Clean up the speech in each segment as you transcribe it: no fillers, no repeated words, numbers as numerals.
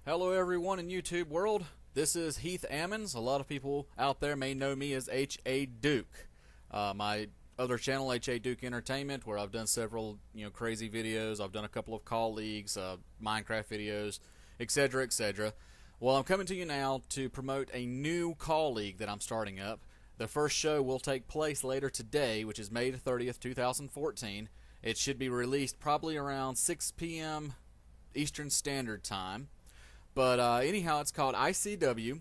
Hello everyone in YouTube world. This is Heath Ammons. A lot of people out there may know me as H.A. Duke. My other channel, H.A. Duke Entertainment, where I've done several crazy videos. I've done a couple of call leagues, Minecraft videos, etc., etc. Well, I'm coming to you now to promote a new call league that I'm starting up. The first show will take place later today, which is May the 30th, 2014. It should be released probably around 6 p.m. Eastern Standard Time. But anyhow, it's called ICW.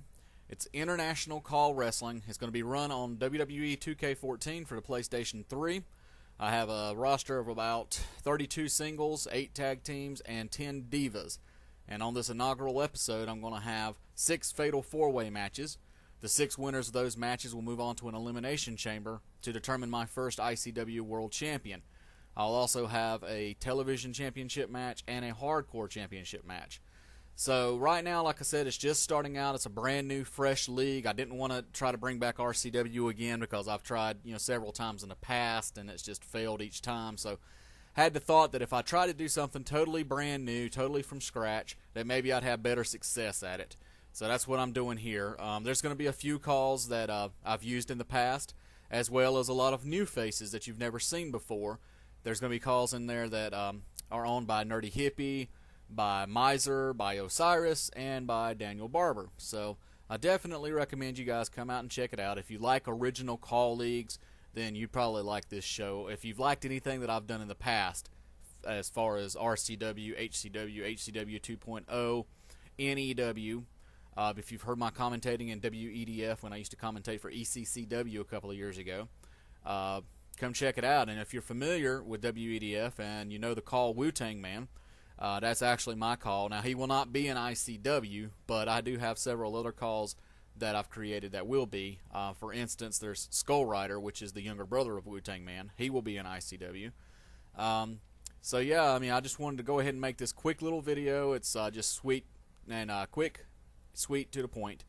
It's International Call Wrestling. It's going to be run on WWE 2K14 for the PlayStation 3. I have a roster of about 32 singles, 8 tag teams, and 10 divas. And on this inaugural episode, I'm going to have 6 fatal 4-way matches. The 6 winners of those matches will move on to an elimination chamber to determine my first ICW World Champion. I'll also have a television championship match and a hardcore championship match. So right now, like I said, it's just starting out. It's a brand new, fresh league. I didn't want to try to bring back RCW again because I've tried, several times in the past and it's just failed each time. So had the thought that if I try to do something totally brand new, totally from scratch, that maybe I'd have better success at it. So that's what I'm doing here. There's going to be a few calls that I've used in the past, as well as a lot of new faces that you've never seen before. There's going to be calls in there that are owned by Nerdy Hippie, by Miser, by Osiris, and by Daniel Barber. So I definitely recommend you guys come out and check it out. If you like original call leagues, then you'd probably like this show. If you've liked anything that I've done in the past, as far as RCW, HCW, HCW 2.0, NEW, if you've heard my commentating in WEDF when I used to commentate for ECCW a couple of years ago, come check it out. And if you're familiar with WEDF and you know the call Wu-Tang Man, that's actually my call. Now, he will not be in ICW, but I do have several other calls that I've created that will be. For instance, there's Skull Rider, which is the younger brother of Wu-Tang Man. He will be in ICW. So, yeah, I just wanted to go ahead and make this quick little video. It's just sweet and quick, sweet to the point,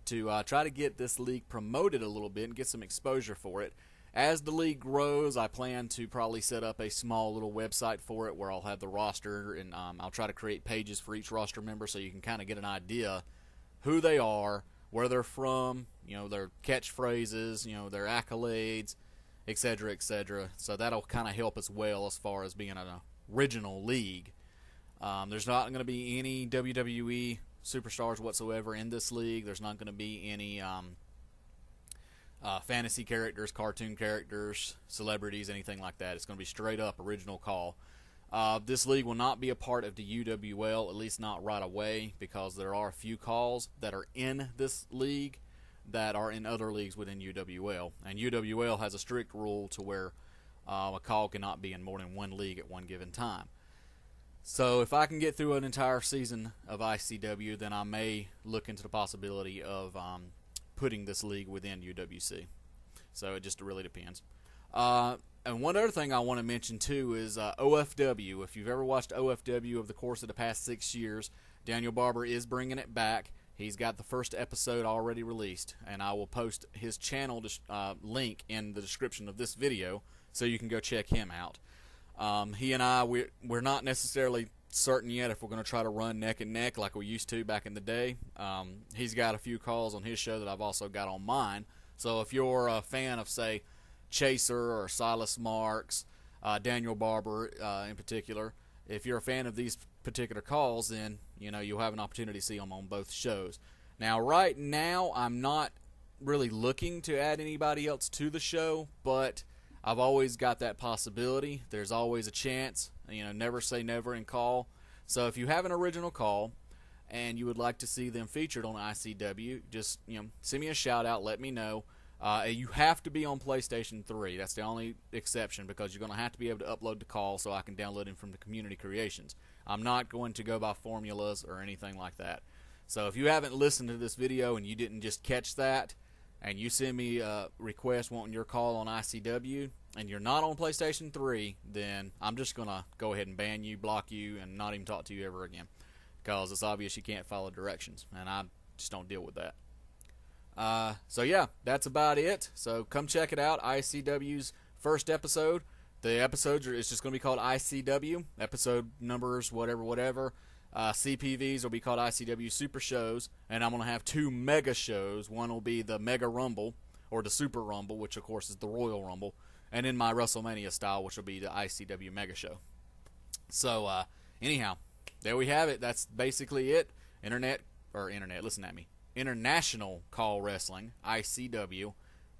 to try to get this league promoted a little bit and get some exposure for it. As the league grows, I plan to probably set up a small little website for it where I'll have the roster, and I'll try to create pages for each roster member so you can kind of get an idea who they are, where they're from, their catchphrases, their accolades, etc., etc. So that'll kind of help as well as far as being an original league. There's not going to be any WWE superstars whatsoever in this league. There's not going to be any fantasy characters, cartoon characters, celebrities, anything like that. It's going to be straight up original call. This league will not be a part of the UWL, at least not right away, because there are a few calls that are in this league that are in other leagues within UWL. And UWL has a strict rule to where a call cannot be in more than one league at one given time. So if I can get through an entire season of ICW, then I may look into the possibility of putting this league within UWC. So it just really depends. And one other thing I want to mention too is OFW. If you've ever watched OFW over the course of the past 6 years, Daniel Barber is bringing it back. He's got the first episode already released, and I will post his channel link in the description of this video so you can go check him out. He and I, we're not necessarily certain yet if we're going to try to run neck and neck like we used to back in the day. He's got a few calls on his show that I've also got on mine. So if you're a fan of, say, Chaser or Silas Marks, Daniel Barber in particular, if you're a fan of these particular calls, then you'll have an opportunity to see them on both shows. Now, right now, I'm not really looking to add anybody else to the show, but I've always got that possibility. There's always a chance. Never say never in call. So if you have an original call and you would like to see them featured on ICW, just send me a shout out. Let me know. You have to be on PlayStation 3. That's the only exception, because you're going to have to be able to upload the call so I can download him from the community creations. I'm not going to go by formulas or anything like that. So if you haven't listened to this video and you didn't just catch that, and you send me a request wanting your call on ICW, and you're not on PlayStation 3, then I'm just going to go ahead and ban you, block you, and not even talk to you ever again, because it's obvious you can't follow directions, and I just don't deal with that. So yeah, that's about it. So come check it out, ICW's first episode. The episodes it's just going to be called ICW, episode numbers, whatever. CPVs will be called ICW Super Shows, and I'm going to have 2 mega shows. One will be the Mega Rumble, or the Super Rumble, which of course is the Royal Rumble, and in my WrestleMania style, which will be the ICW Mega Show. So, anyhow, there we have it. That's basically it. Listen at me. International Call Wrestling, ICW,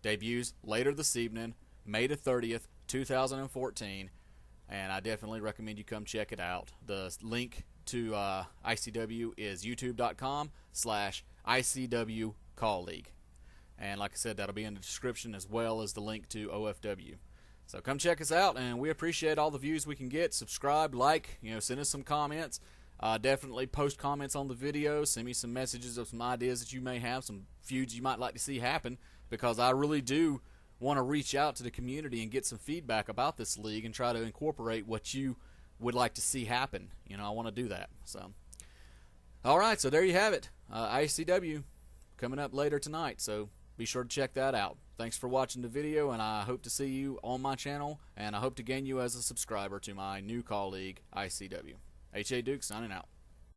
debuts later this evening, May the 30th, 2014, and I definitely recommend you come check it out. The link to ICW is youtube.com/ICW Call League. And like I said, that'll be in the description as well as the link to OFW. So come check us out, and we appreciate all the views we can get. Subscribe, like, send us some comments. Definitely post comments on the video. Send me some messages of some ideas that you may have, some feuds you might like to see happen, because I really do want to reach out to the community and get some feedback about this league and try to incorporate what you would like to see happen. I want to do that. So, all right, so there you have it. ICW coming up later tonight, so be sure to check that out. Thanks for watching the video, and I hope to see you on my channel, and I hope to gain you as a subscriber to my new call league, ICW. H.A. Duke signing out.